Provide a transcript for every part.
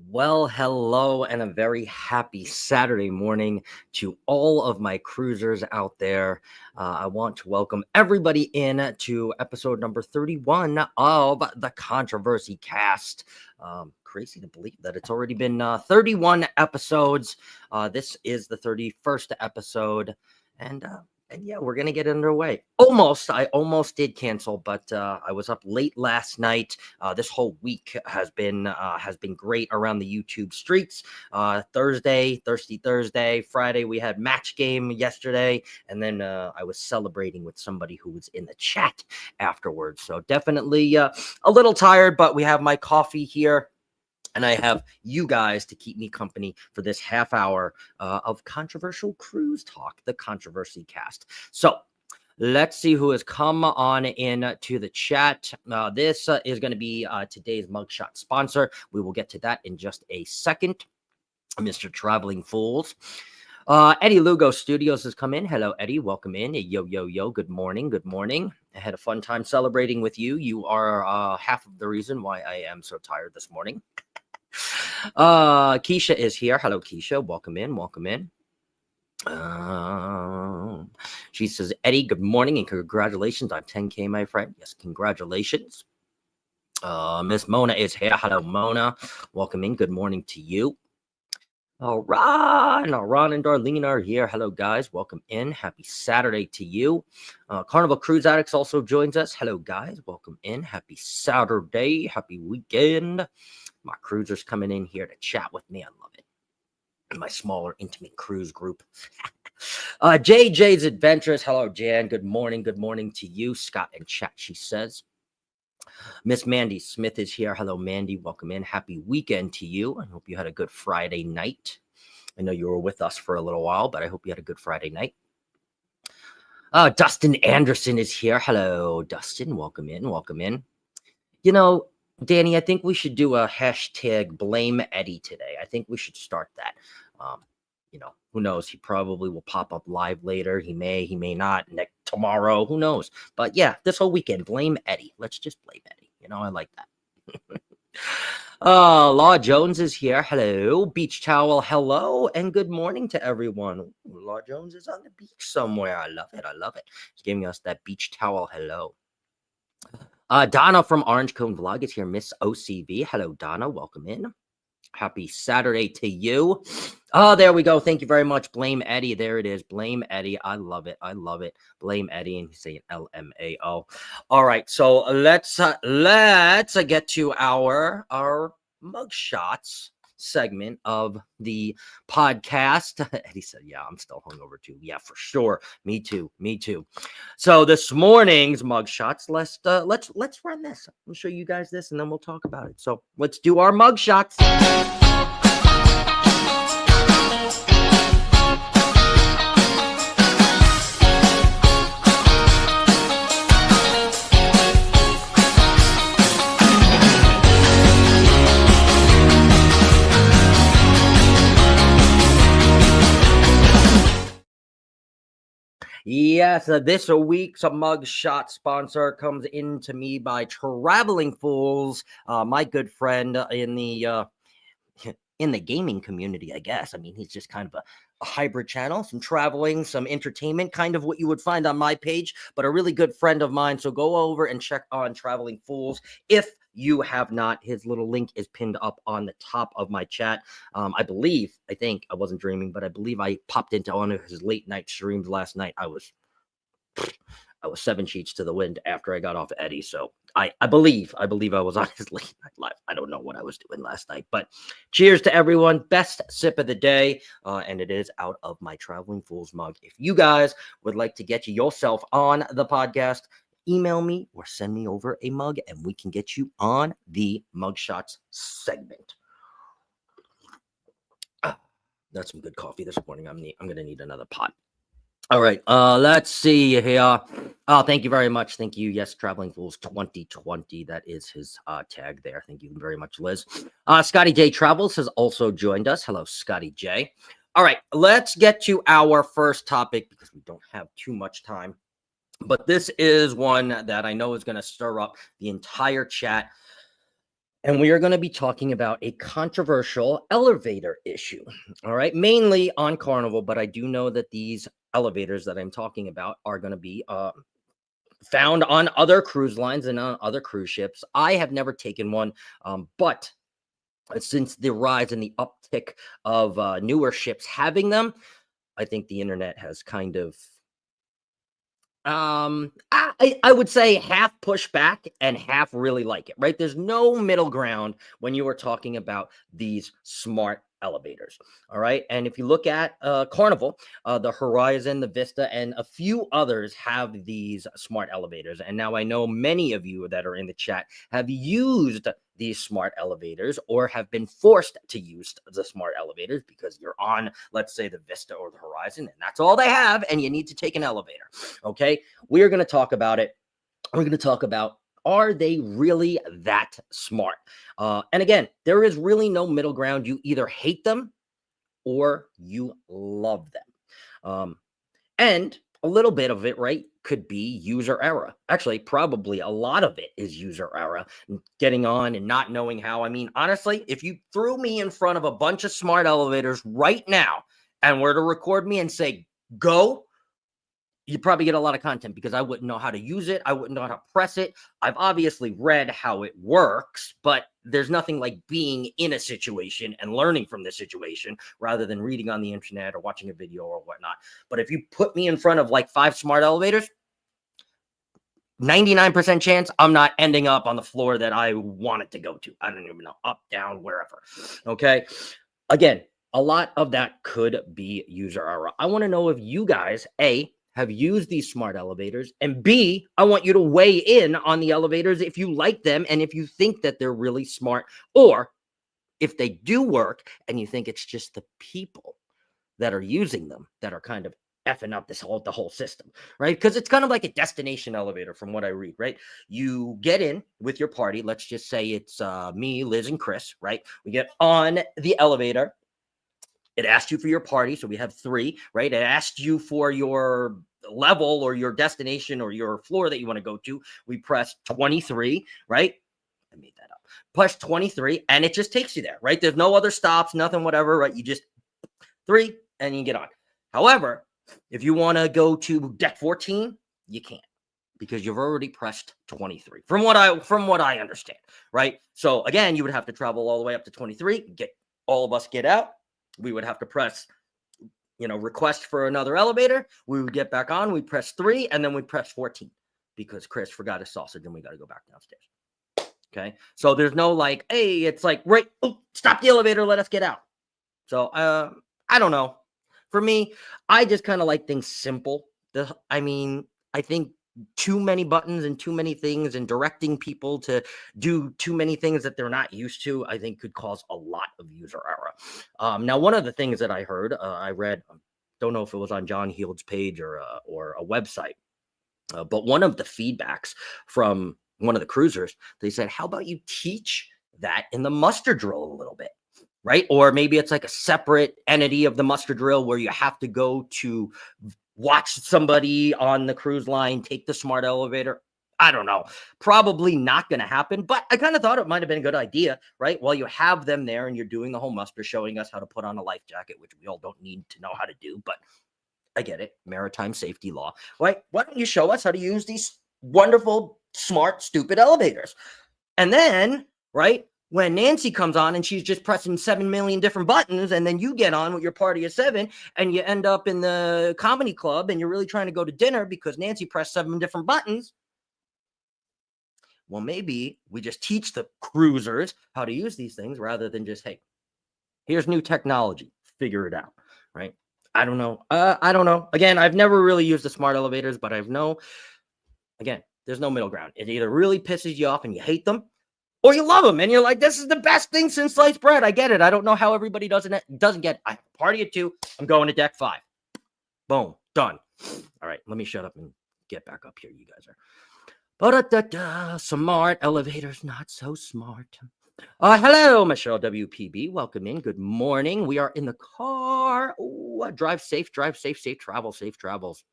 Well, hello, and a very happy Saturday morning to all of my cruisers out there. I want to welcome everybody in to episode number 31 of the Controversy Cast. Crazy to believe that it's already been 31 episodes. This is the 31st episode, and yeah, we're gonna get underway. I almost did cancel, but I was up late last night. This whole week has been great around the YouTube streets. Thirsty Thursday, Friday we had match game yesterday, and then I was celebrating with somebody who was in the chat afterwards. So definitely a little tired, but we have my coffee here. And I have you guys to keep me company for this half hour of controversial cruise talk, the Controversy Cast. So let's see who has come on in to the chat. This is going to be today's mugshot sponsor. We will get to that in just a second. Mr. Traveling Fools. Eddie Lugo Studios has come in. Hello, Eddie. Welcome in. Yo, yo, yo. Good morning. Good morning. I had a fun time celebrating with you. You are half of the reason why I am so tired this morning. Keisha is here. Hello, Keisha. Welcome in. Welcome in. She says, Eddie, good morning and congratulations on 10K, my friend. Yes, congratulations. Miss Mona is here. Hello, Mona. Welcome in. Good morning to you. Ron and Darlene are here. Hello, guys. Welcome in. Happy Saturday to you. Carnival Cruise Addicts also joins us. Hello, guys. Welcome in. Happy Saturday. Happy weekend. My cruisers coming in here to chat with me. I love it. My smaller, intimate cruise group. JJ's Adventures. Hello, Jan. Good morning. Good morning to you. Scott in chat, she says. Miss Mandy Smith is here. Hello, Mandy. Welcome in. Happy weekend to you. I hope you had a good Friday night. I know you were with us for a little while, but I hope you had a good Friday night. Dustin Anderson is here. Hello, Dustin. Welcome in. Welcome in. You know, Danny, I think we should do a hashtag blame Eddie today. I think we should start that. Who knows? He probably will pop up live later. He may not tomorrow. Who knows? But yeah, this whole weekend, blame Eddie. Let's just blame Eddie. I like that. Law Jones is here. Hello. Beach Towel. Hello. And good morning to everyone. Ooh, Law Jones is on the beach somewhere. I love it. I love it. He's giving us that beach towel. Hello. Donna from Orange Cone Vlog is here. Miss OCV. Hello, Donna. Welcome in. Happy Saturday to you. Oh, there we go. Thank you very much. Blame Eddie. There it is. Blame Eddie. I love it. I love it. Blame Eddie. And he's saying LMAO. All right. So let's get to our mugshots segment of the podcast. Eddie said, yeah, I'm still hungover too. Yeah, for sure. Me too. So this morning's mugshots, let's run this. I'll show you guys this and then we'll talk about it. So let's do our mugshots. Yes, this week's mugshot sponsor comes into me by Traveling Fools, my good friend in the gaming community, I guess. I mean, he's just kind of a hybrid channel, some traveling, some entertainment, kind of what you would find on my page, but a really good friend of mine. So go over and check on Traveling Fools if you have not. His little link is pinned up on the top of my chat. I think I wasn't dreaming, but I believe I popped into one of his late night streams last night. I was 7 sheets to the wind after I got off Eddie. So I believe I was on his late night live. I don't know what I was doing last night, but cheers to everyone. Best sip of the day. And it is out of my Traveling Fools mug. If you guys would like to get yourself on the podcast, email me or send me over a mug and we can get you on the mugshots segment. That's some good coffee this morning. I'm going to need another pot. All right, let's see here. Oh, thank you very much. Thank you. Yes, Traveling Fools 2020. That is his tag there. Thank you very much, Liz. Scotty J Travels has also joined us. Hello, Scotty J. All right, let's get to our first topic because we don't have too much time. But this is one that I know is going to stir up the entire chat. and we are going to be talking about a controversial elevator issue. All right, mainly on Carnival, but I do know that these elevators that I'm talking about are going to be found on other cruise lines and on other cruise ships. I have never taken one, but since the rise and the uptick of newer ships having them, I think the internet has kind of I would say half push back and half really like it, right? There's no middle ground when you are talking about these smart elevators. All right. And if you look at Carnival, the Horizon, the Vista, and a few others have these smart elevators. And now I know many of you that are in the chat have used these smart elevators or have been forced to use the smart elevators because you're on, let's say, the Vista or the Horizon, and that's all they have, and you need to take an elevator. Okay. We are going to talk about it. We're going to talk about, are they really that smart? And again, there is really no middle ground. You either hate them or you love them. And a little bit of it, right, could be user error. Actually, probably a lot of it is user error, getting on and not knowing how. I mean, honestly, if you threw me in front of a bunch of smart elevators right now and were to record me and say, go, you'd probably get a lot of content because I wouldn't know how to use it. I wouldn't know how to press it. I've obviously read how it works, but there's nothing like being in a situation and learning from the situation rather than reading on the internet or watching a video or whatnot. But if you put me in front of like 5 smart elevators, 99% chance I'm not ending up on the floor that I wanted to go to. I don't even know, up, down, wherever. Okay. Again, a lot of that could be user error. I want to know if you guys, A, have used these smart elevators, and B, I want you to weigh in on the elevators if you like them and if you think that they're really smart, or if they do work and you think it's just the people that are using them that are kind of effing up the whole system, right? Because it's kind of like a destination elevator from what I read, right? You get in with your party. Let's just say it's me, Liz, and Chris, right? We get on the elevator. It asked you for your party. So we have 3, right? It asked you for your level or your destination or your floor that you want to go to. We press 23, right? I made that up. Press 23 and it just takes you there, right? There's no other stops, nothing, whatever, right? You just 3 and you get on. However, if you want to go to deck 14, you can't because you've already pressed 23 from what I understand, right? So again, you would have to travel all the way up to 23, get all of us get out. We would have to press, request for another elevator. We would get back on. We press 3 and then we press 14 because Chris forgot his sausage and we got to go back downstairs. Okay. So there's no like, hey, it's like, right. Oh, stop the elevator. Let us get out. So, I don't know. For me, I just kind of like things simple. I think too many buttons and too many things and directing people to do too many things that they're not used to, I think could cause a lot of user error. Now, one of the things that I heard, I read, don't know if it was on John Heald's page or a website, but one of the feedbacks from one of the cruisers, they said, how about you teach that in the muster drill a little bit? Right? Or maybe it's like a separate entity of the muster drill where you have to go to watch somebody on the cruise line take the smart elevator. I don't know. Probably not going to happen, but I kind of thought it might have been a good idea, right? While you have them there and you're doing the whole muster, showing us how to put on a life jacket, which we all don't need to know how to do, but I get it. Maritime safety law. Right? Why don't you show us how to use these wonderful, smart, stupid elevators? And then, right, when Nancy comes on and she's just pressing 7 million different buttons, and then you get on with your party of 7 and you end up in the comedy club and you're really trying to go to dinner because Nancy pressed 7 different buttons. Well, maybe we just teach the cruisers how to use these things rather than just, hey, here's new technology, figure it out, right? I don't know. I don't know. Again, I've never really used the smart elevators, but again, there's no middle ground. It either really pisses you off and you hate them, or you love them and you're like, this is the best thing since sliced bread. I get it. I don't know how everybody doesn't get it. I have a party at 2. I'm going to deck 5. Boom. Done. All right. Let me shut up and get back up here. You guys are. Smart elevators, not so smart. Hello, Michelle WPB. Welcome in. Good morning. We are in the car. Ooh, drive safe, safe travels.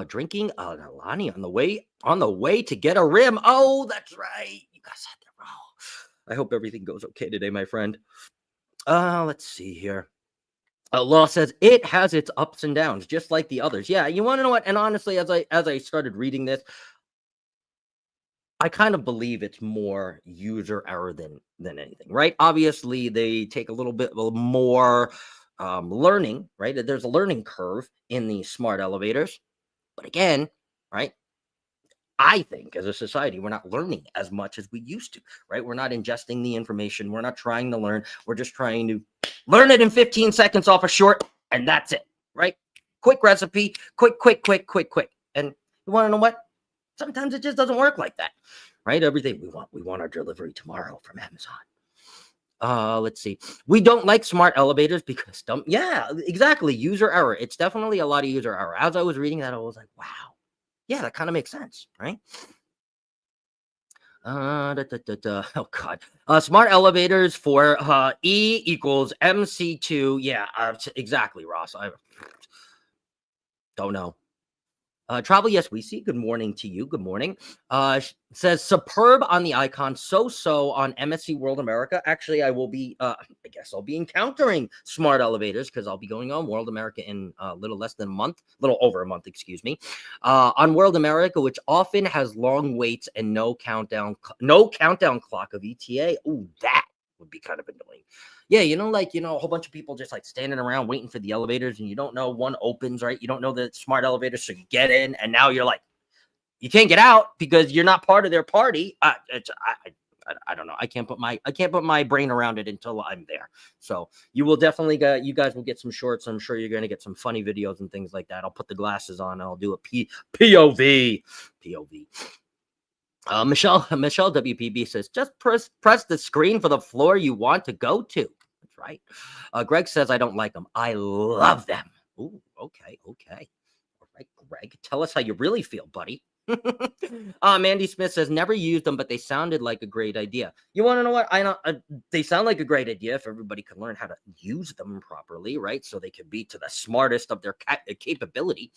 Drinking Alani on the way to get a rim. Oh, that's right. You guys had the I hope everything goes okay today, my friend. Let's see here. Law says it has its ups and downs, just like the others. Yeah, you want to know what? And honestly, as I started reading this, I kind of believe it's more user error than anything, right? Obviously, they take a little bit more learning, right? There's a learning curve in these smart elevators, but again, right? I think as a society, we're not learning as much as we used to, right? We're not ingesting the information. We're not trying to learn. We're just trying to learn it in 15 seconds off a short, and that's it, right? Quick recipe, quick, quick, quick, quick, quick. And you want to know what? Sometimes it just doesn't work like that, right? Everything we want our delivery tomorrow from Amazon. Let's see. We don't like smart elevators because dumb. Yeah, exactly. User error. It's definitely a lot of user error. As I was reading that, I was like, wow. Yeah, that kind of makes sense, right? Oh God. Smart elevators for E equals MC2. Yeah, exactly, Ross. I don't know. Travel, yes, we see. Good morning to you. Good morning. Says superb on the icon, so on MSC World America. Actually, I will be. I guess I'll be encountering smart elevators because I'll be going on World America in a little less than a month, little over a month, excuse me. On World America, which often has long waits and no countdown clock of ETA. Ooh, that would be kind of annoying. Yeah, a whole bunch of people just like standing around waiting for the elevators, and you don't know one opens, right? You don't know the smart elevators should get in, and now you're like, you can't get out because you're not part of their party. I don't know. I can't put my brain around it until I'm there. So you will definitely you guys will get some shorts. I'm sure you're going to get some funny videos and things like that. I'll put the glasses on. I'll do a POV. Michelle WPB says, just press the screen for the floor you want to go to. That's right. Greg says, I don't like them. I love them. Ooh, okay. All right, Greg, tell us how you really feel, buddy. Mandy Smith says, never used them, but they sounded like a great idea. You want to know what? I know they sound like a great idea if everybody can learn how to use them properly, right? So they can be to the smartest of their capability.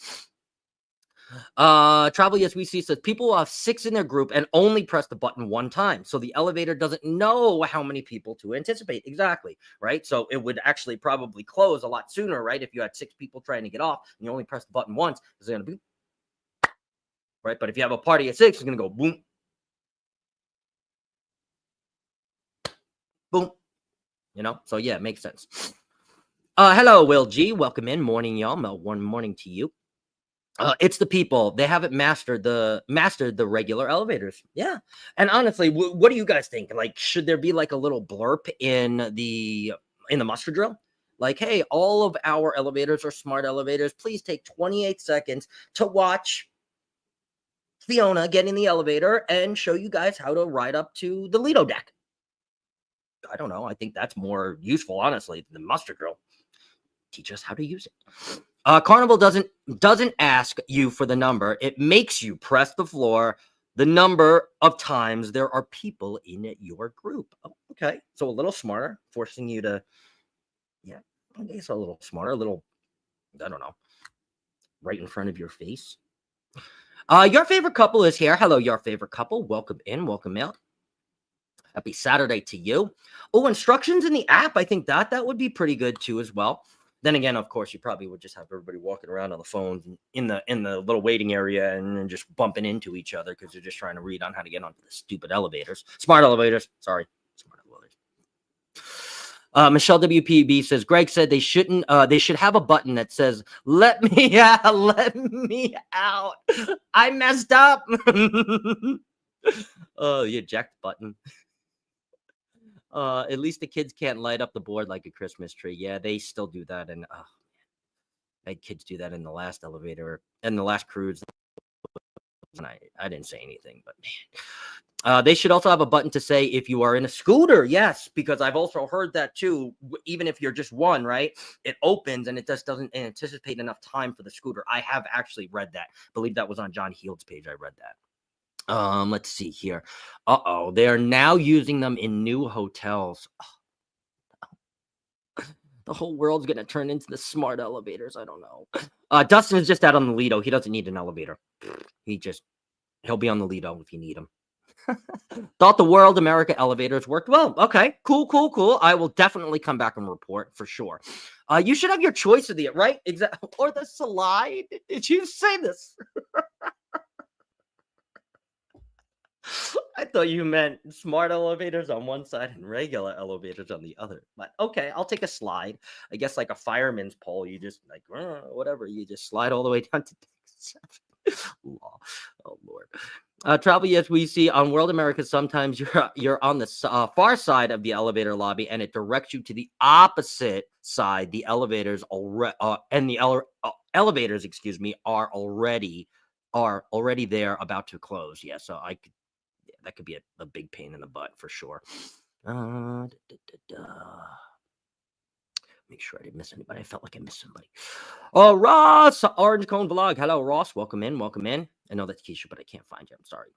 Travel Yes We See says people will have 6 in their group and only press the button one time. So the elevator doesn't know how many people to anticipate. Exactly. Right. So it would actually probably close a lot sooner, right? If you had 6 people trying to get off and you only press the button once, it's going to be right. But if you have a party at 6, it's going to go boom, boom, so yeah, it makes sense. Hello, Will G. Welcome in. Morning, y'all. One morning to you. It's the people. They haven't mastered the regular elevators. Yeah. And honestly, what do you guys think? Like, should there be like a little blurb in the muster drill? Like, hey, all of our elevators are smart elevators. Please take 28 seconds to watch Fiona get in the elevator and show you guys how to ride up to the Lido deck. I don't know. I think that's more useful, honestly, than the muster drill. Teach us how to use it. Carnival doesn't ask you for the number. It makes you press the floor the number of times there are people in your group. Oh, okay. So a little smarter, forcing you to, yeah, I guess a little smarter, a little, I don't know, right in front of your face. Your favorite couple is here. Hello, your favorite couple. Welcome in, welcome out. Happy Saturday to you. Oh, instructions in the app. I think that would be pretty good too as well. Then again, of course, you probably would just have everybody walking around on the phones in the little waiting area and just bumping into each other because they're just trying to read on how to get onto the stupid elevators. Smart elevators. Sorry. Smart elevators. Michelle WPB says, Greg said they should have a button that says, let me out, let me out. I messed up. Oh, you eject button. At least the kids can't light up the board like a Christmas tree. Yeah, they still do that. And I had kids do that in the last elevator and the last cruise. And I didn't say anything, but man. They should also have a button to say if you are in a scooter. Yes, because I've also heard that too. Even if you're just one, right? It opens and it just doesn't anticipate enough time for the scooter. I have actually read that. I believe that was on John Heald's page. I read that. Let's see here. They are now using them in new hotels. The whole world's gonna turn into the smart elevators. I don't know. Dustin is just out on the Lido. He doesn't need an elevator. He'll be on the Lido if you need him. Thought the World America elevators worked well. Okay, cool. I will definitely come back and report for sure. You should have your choice of the right, exactly, or the slide. Did you say this? I thought you meant smart elevators on one side and regular elevators on the other. But okay, I'll take a slide. I guess like a fireman's pole. You just like whatever. You just slide all the way down to law. Oh Lord. Travel, yes, we see on World America. Sometimes you're on the far side of the elevator lobby, and it directs you to the opposite side. The elevators already and the elevators, excuse me, are already there, about to close. Yeah, so that could be a big pain in the butt for sure. Make sure I didn't miss anybody. I felt like I missed somebody. Oh, Ross, Orange Cone Vlog. Hello, Ross. Welcome in. I know that's Keisha, but I can't find you. I'm sorry.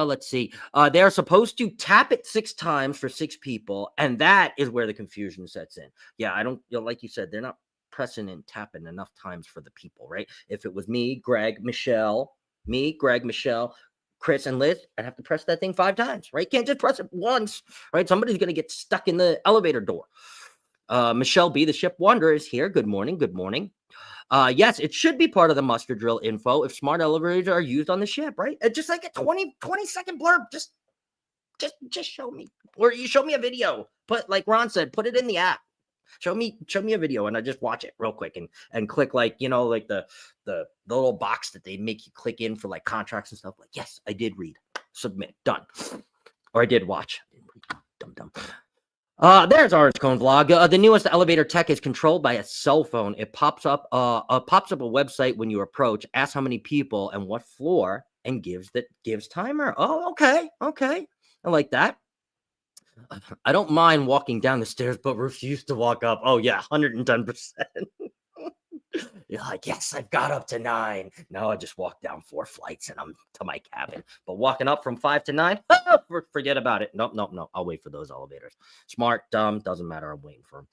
Let's see. They're supposed to tap it 6 times for 6 people, and that is where the confusion sets in. Yeah, I don't, like you said, they're not pressing and tapping enough times for the people, right? If it was me, Greg, Michelle, Chris, and Liz, I'd have to press that thing 5 times, right? Can't just press it once, right? Somebody's gonna get stuck in the elevator door. Michelle B, the ship wanderer, is here. Good morning. Yes, it should be part of the muster drill info if smart elevators are used on the ship, right? Just like a 20-second blurb. Just show me, or you show me a video. Put, like Ron said, put it in the app. Show me a video, and I just watch it real quick and click, like, like the little box that they make you click in for like contracts and stuff. Like, yes, I did read, submit, done, or I did watch. Dumb. There's Orange Cone Vlog. The newest elevator tech is controlled by a cell phone. It pops up a website when you approach, asks how many people and what floor, and gives timer. Oh, okay. I like that. I don't mind walking down the stairs, but refuse to walk up. Oh yeah, 110%. You're like, yes, I've got up to 9. Now I just walk down 4 flights and I'm to my cabin. But walking up from 5 to 9, forget about it. Nope. I'll wait for those elevators. Smart, dumb, doesn't matter. I'm waiting for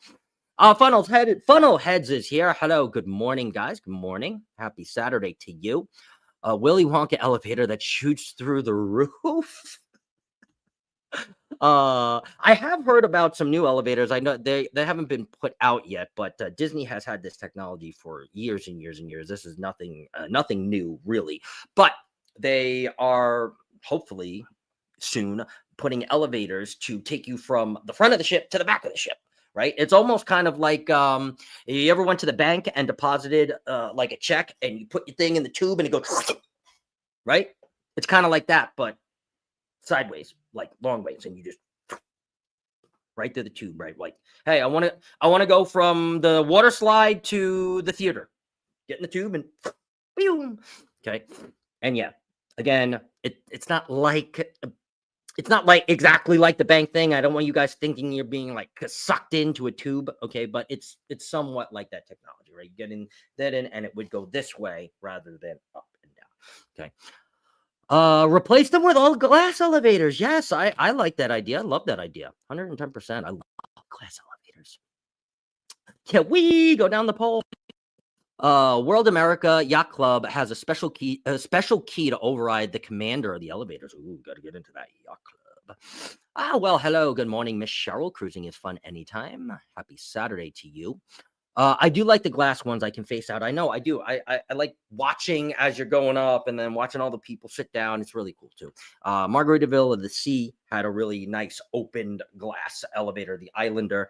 them. Funnel Heads is here. Hello, good morning, guys. Good morning. Happy Saturday to you. Willy Wonka elevator that shoots through the roof. I have heard about some new elevators. I know they haven't been put out yet, but Disney has had this technology for years and years and years. This is nothing new, really. But they are hopefully soon putting elevators to take you from the front of the ship to the back of the ship. Right? It's almost kind of like you ever went to the bank and deposited like a check, and you put your thing in the tube and it goes, right? It's kind of like that, but sideways, like long ways, and you just right to the tube, right? Like, hey, I want to go from the water slide to the theater. Get in the tube and boom. Okay. And yeah, again, it's not like exactly like the bank thing. I don't want you guys thinking you're being like sucked into a tube, okay? But it's somewhat like that technology, right? You get in that in, and it would go this way rather than up and down. Okay. Replace them with all glass elevators. Yes, I like that idea. I love that idea. 110%. I love glass elevators. Can we go down the pole? World America Yacht Club has a special key to override the commander of the elevators. Ooh, gotta get into that yacht club. Well, hello, good morning, Miss Cheryl. Cruising is fun anytime. Happy Saturday to you. I do like the glass ones I can face out. I know I do. I like watching as you're going up and then watching all the people sit down. It's really cool too. Margaritaville of the Sea had a really nice opened glass elevator, the Islander,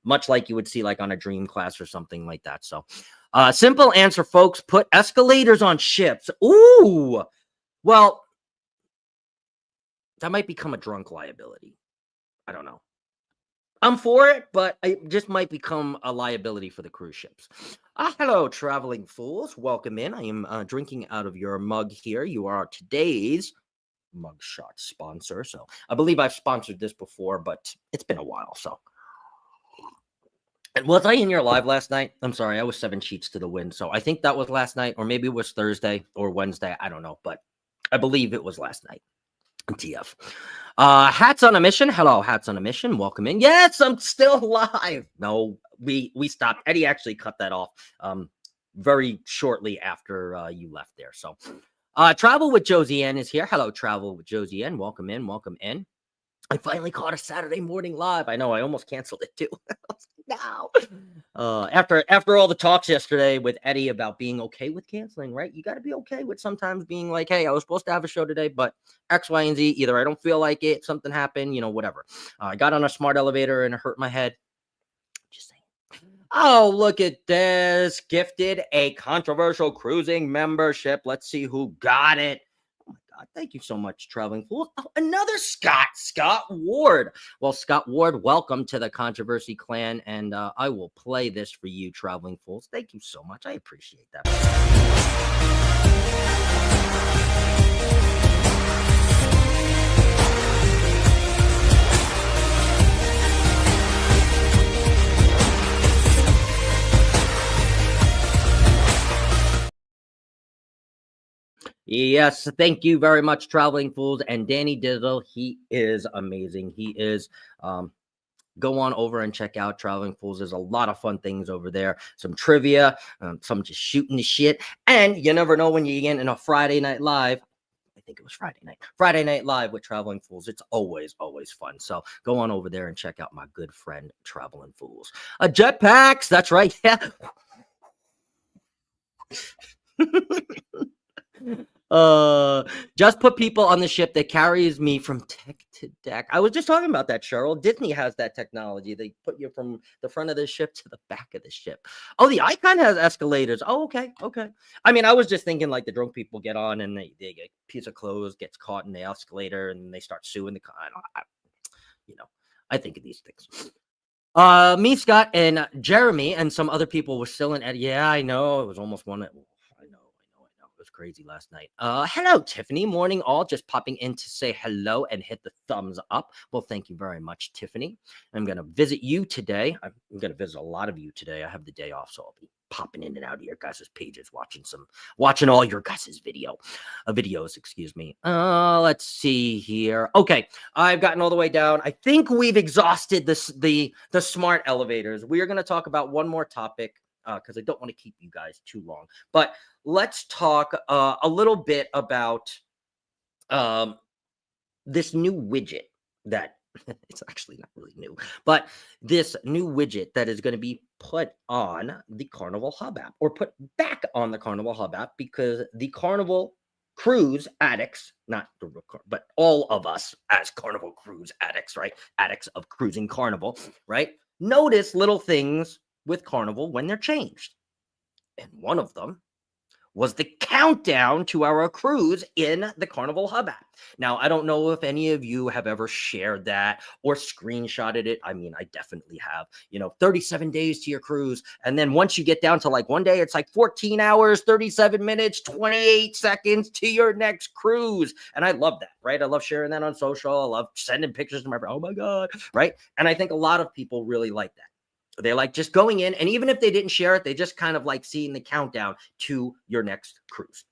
much like you would see like on a Dream Class or something like that. So simple answer, folks. Put escalators on ships. Ooh, well, that might become a drunk liability. I don't know. I'm for it, but it just might become a liability for the cruise ships. Hello, traveling fools. Welcome in. I am drinking out of your mug here. You are today's mugshot sponsor. So I believe I've sponsored this before, but it's been a while. So, and was I in your live last night? I'm sorry, I was 7 sheets to the wind. So I think that was last night, or maybe it was Thursday or Wednesday. I don't know, but I believe it was last night. TF. Hats on a mission. Hello, Hats on a mission. Welcome in. Yes, I'm still live. No, we stopped. Eddie actually cut that off very shortly after you left there. So Travel with Josie Ann is here. Hello, Travel with Josie Ann. Welcome in. Welcome in. I finally caught a Saturday morning live. I know I almost canceled it too. No. After all the talks yesterday with Eddie about being okay with canceling, right? You got to be okay with sometimes being like, hey, I was supposed to have a show today, but X, Y, and Z. Either I don't feel like it, something happened, whatever. I got on a smart elevator and it hurt my head. Just saying. Oh, look at this. Gifted a controversial cruising membership. Let's see who got it. Oh my God. Thank you so much, Traveling Fool. Oh, another Scott Ward. Well, Scott Ward, welcome to the Controversy Clan. And I will play this for you, Traveling Fools. Thank you so much. I appreciate that. Yes, thank you very much, Traveling Fools. And Danny Dizzle, he is amazing. He is. Go on over and check out Traveling Fools. There's a lot of fun things over there. Some trivia, some just shooting the shit. And you never know when you get in a Friday Night Live. I think it was Friday Night Live with Traveling Fools. It's always fun. So go on over there and check out my good friend Traveling Fools. Jetpacks, that's right. Yeah. Just put people on the ship that carries me from deck to deck. I was just talking about that, Cheryl. Disney has that technology. They put you from the front of the ship to the back of the ship. Oh, the Icon has escalators. Oh, okay. I mean, I was just thinking like the drunk people get on and they get a piece of clothes gets caught in the escalator and they start suing the I think of these things. Me, Scott, and Jeremy, and some other people were still in. Yeah, I know. It was almost one. I know. It was crazy last night. Hello, Tiffany. Morning, all. Just popping in to say hello and hit the thumbs up. Well, thank you very much, Tiffany. I'm gonna visit you today. I'm gonna visit a lot of you today. I have the day off, so I'll be popping in and out of your guys' pages, watching all your guys' videos. Excuse me. Let's see here. Okay, I've gotten all the way down. I think we've exhausted the smart elevators. We are going to talk about one more topic because I don't want to keep you guys too long. But let's talk a little bit about this new widget that it's actually not really new, but this new widget that is going to be put on the Carnival Hub app or put back on the Carnival Hub app because the Carnival Cruise addicts, not the but all of us as Carnival Cruise addicts, right? Addicts of cruising Carnival, right? Notice little things with Carnival when they're changed. And one of them was the countdown to our cruise in the Carnival Hub app. Now, I don't know if any of you have ever shared that or screenshotted it. I mean, I definitely have, 37 days to your cruise. And then once you get down to like one day, it's like 14 hours, 37 minutes, 28 seconds to your next cruise. And I love that, right? I love sharing that on social. I love sending pictures to my friend. Oh my God, right? And I think a lot of people really like that. They like just going in, and even if they didn't share it, they just kind of like seeing the countdown to your next cruise.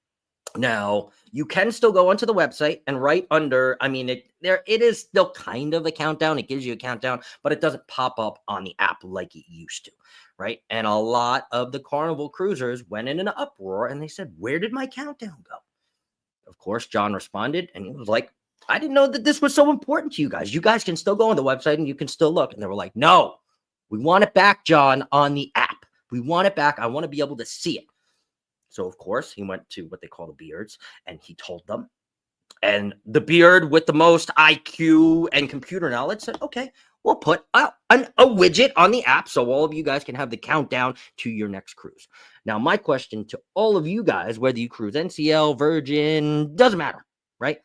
Now, you can still go onto the website and right under, it is still kind of a countdown. It gives you a countdown, but it doesn't pop up on the app like it used to, right? And a lot of the Carnival cruisers went in an uproar and they said, where did my countdown go? Of course, John responded and he was like, I didn't know that this was so important to you guys. You guys can still go on the website and you can still look. And they were like, no. We want it back, John, on the app. We want it back. I want to be able to see it. So, of course, he went to what they call the beards, and he told them. And the beard with the most IQ and computer knowledge said, okay, we'll put a widget on the app so all of you guys can have the countdown to your next cruise. Now, my question to all of you guys, whether you cruise NCL, Virgin, doesn't matter, right?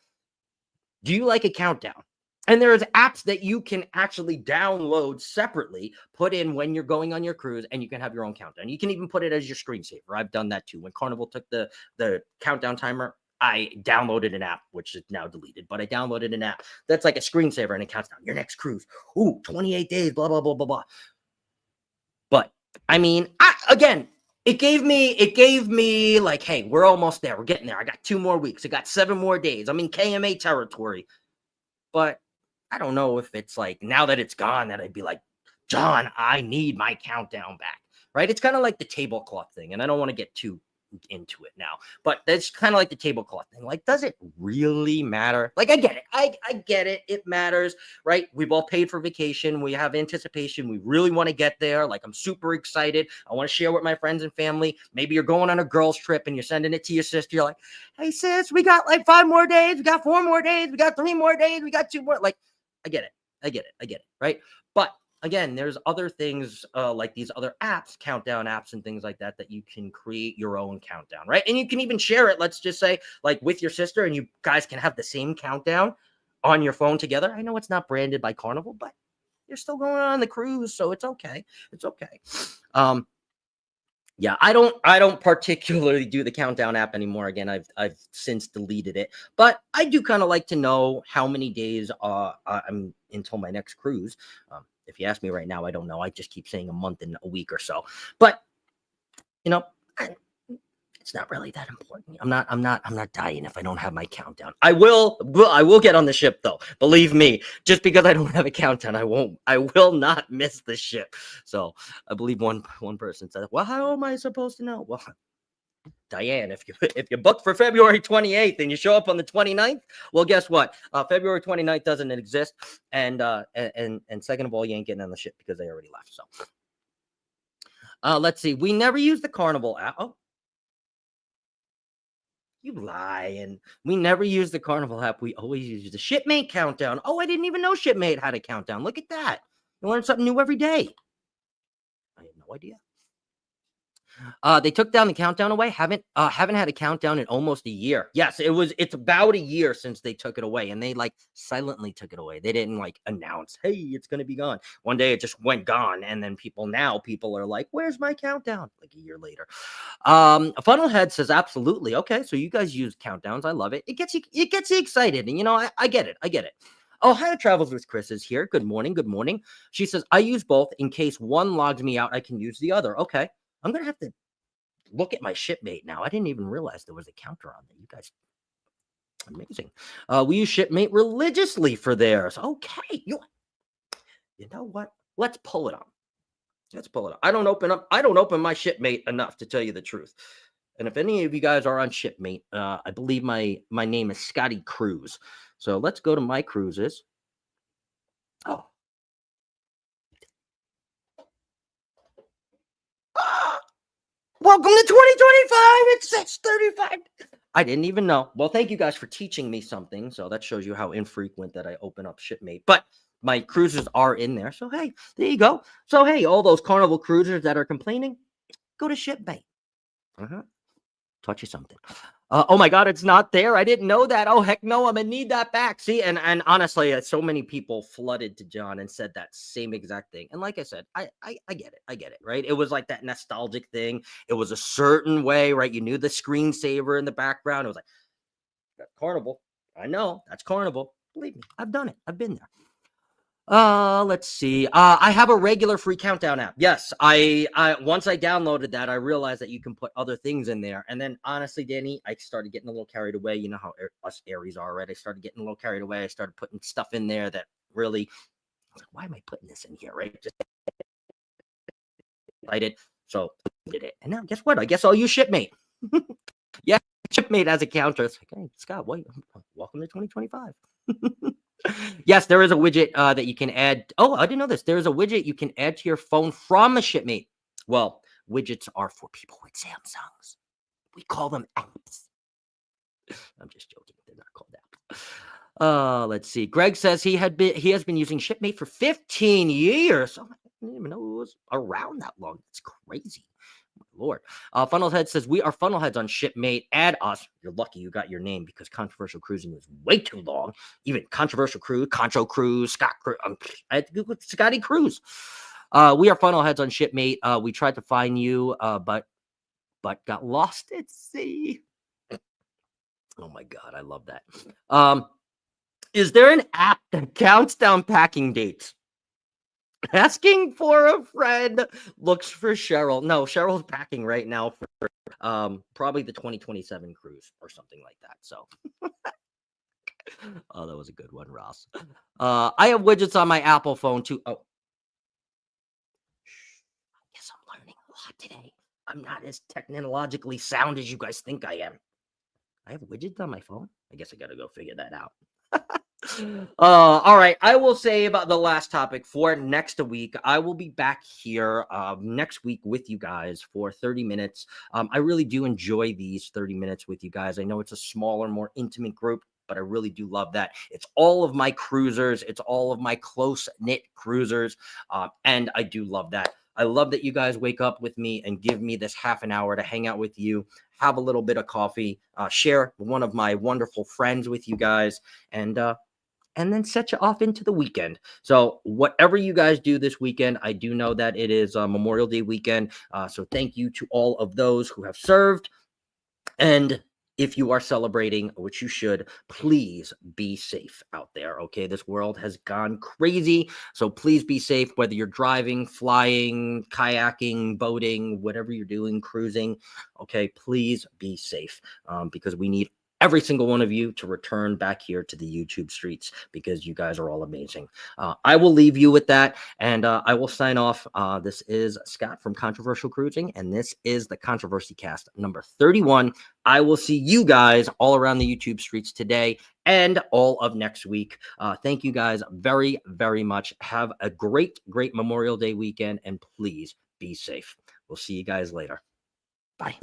Do you like a countdown? And there's apps that you can actually download separately, put in when you're going on your cruise, and you can have your own countdown. You can even put it as your screensaver. I've done that too. When Carnival took the countdown timer, I downloaded an app, which is now deleted, but I downloaded an app that's like a screensaver and it counts down your next cruise. Ooh, 28 days, blah, blah, blah, blah, blah. But it gave me like, hey, we're almost there. We're getting there. I got 2 more weeks. I got 7 more days. I'm in KMA territory. But I don't know if it's like now that it's gone that I'd be like, John, I need my countdown back, right? It's kind of like the tablecloth thing. And I don't want to get too into it now. But that's kind of like the tablecloth thing. Like, does it really matter? Like, I get it. I get it. It matters, right? We've all paid for vacation. We have anticipation. We really want to get there. Like, I'm super excited. I want to share with my friends and family. Maybe you're going on a girls' trip and you're sending it to your sister. You're like, hey, sis, we got like 5 more days. We got 4 more days. We got 3 more days. We got 2 more. Like, I get it. I get it. Right. But again, there's other things like these other apps, countdown apps and things like that, that you can create your own countdown, right? And you can even share it, let's just say, like with your sister, and you guys can have the same countdown on your phone together. I know it's not branded by Carnival, but you're still going on the cruise, so it's okay. It's okay. Yeah, I don't particularly do the countdown app anymore. Again, I've since deleted it, but I do kind of like to know how many days I'm until my next cruise. If you ask me right now, I don't know. I just keep saying a month and a week or so. But you know, it's not really that important. I'm not dying if I don't have my countdown. I will get on the ship though. Believe me, just because I don't have a countdown, I will not miss the ship. So I believe one person said, well, how am I supposed to know? Well, Diane, if you book for February 28th and you show up on the 29th, well, guess what? February 29th doesn't exist. And second of all, you ain't getting on the ship because they already left. So let's see. We never use the Carnival app. Oh, you lie. And we never use the Carnival app. We always use the Shipmate countdown. Oh, I didn't even know Shipmate had a countdown. Look at that. You learn something new every day. I had no idea. They took down the countdown away. Haven't had a countdown in almost a year. Yes, it's about a year since they took it away, and they like silently took it away. They didn't like announce, hey, it's gonna be gone. One day it just went gone, and then people are like, where's my countdown? Like a year later. Funnelhead says absolutely. Okay, so you guys use countdowns. I love it. It gets you excited, and I get it. Ohio Travels with Chris is here. Good morning. She says, I use both in case one logs me out. I can use the other. Okay. I'm going to have to look at my Shipmate now. I didn't even realize there was a counter on there. You guys, amazing. We use Shipmate religiously for theirs. Okay. You know what? Let's pull it up. I don't open my Shipmate enough, to tell you the truth. And if any of you guys are on Shipmate, I believe my name is Scotty Cruz. So let's go to my cruises. Oh. Welcome to 2025. It's 6:35. I didn't even know. Well, thank you guys for teaching me something. So that shows you how infrequent that I open up Shipmate. But my cruisers are in there. So, hey, there you go. So, hey, all those Carnival cruisers that are complaining, go to Shipmate. Taught you something. Oh my God, it's not there. I didn't know that. Oh heck no, I'm gonna need that back. See, and honestly, so many people flooded to John and said that same exact thing. And like I said, I get it, right? It was like that nostalgic thing. It was a certain way, right? You knew the screensaver in the background. It was like, that's Carnival. I know that's Carnival. Believe me, I've done it. I've been there. Let's see. I have a regular free countdown app. Yes, I once I downloaded that, I realized that you can put other things in there. And then honestly, Danny, I started getting a little carried away. You know how us Aries are, right? I started getting a little carried away. I started putting stuff in there that really, I was like, why am I putting this in here, right? Just excited. So I did it. And now guess what? I guess I'll use Shipmate. Yeah, Shipmate has a counter. It's like, hey, Scott, welcome to 2025. Yes, there is a widget that you can add. Oh, I didn't know this. There is a widget you can add to your phone from a Shipmate. Well, widgets are for people with Samsungs. We call them apps. I'm just joking. They're not called apps. Let's see. Greg says he has been using Shipmate for 15 years. Oh, I didn't even know it was around that long. It's crazy. Lord. Funnelhead says, we are Funnelheads on Shipmate. Add us. You're lucky you got your name, because Controversial Cruising was way too long. Even Controversial Cruise, Concho Cruise, Scott Cruise. I had to Google Scotty Cruise. We are Funnelheads on Shipmate. We tried to find you, but got lost at sea. Oh my God, I love that. Is there an app that counts down packing dates? Asking for a friend. Looks for Cheryl. No, Cheryl's packing right now for probably the 2027 cruise or something like that. So oh, that was a good one, Ross. I have widgets on my Apple phone too. Oh, I guess I'm learning a lot today. I'm not as technologically sound as you guys think I am. I have widgets on my phone. I guess I got to go figure that out. All right. I will say about the last topic for next week. I will be back here next week with you guys for 30 minutes. I really do enjoy these 30 minutes with you guys. I know it's a smaller, more intimate group, but I really do love that. It's all of my cruisers. It's all of my close knit cruisers. And I do love that. I love that you guys wake up with me and give me this half an hour to hang out with you, have a little bit of coffee, share one of my wonderful friends with you guys, and then set you off into the weekend. So whatever you guys do this weekend, I do know that it is Memorial Day weekend. So thank you to all of those who have served. And if you are celebrating, which you should, please be safe out there. Okay. This world has gone crazy. So please be safe, whether you're driving, flying, kayaking, boating, whatever you're doing, cruising. Okay. Please be safe because we need every single one of you to return back here to the YouTube streets because you guys are all amazing. I will leave you with that and I will sign off. This is Scott from Controversial Cruising, and this is the Controversy Cast number 31. I will see you guys all around the YouTube streets today and all of next week. Thank you guys very, very much. Have a great, great Memorial Day weekend, and please be safe. We'll see you guys later. Bye.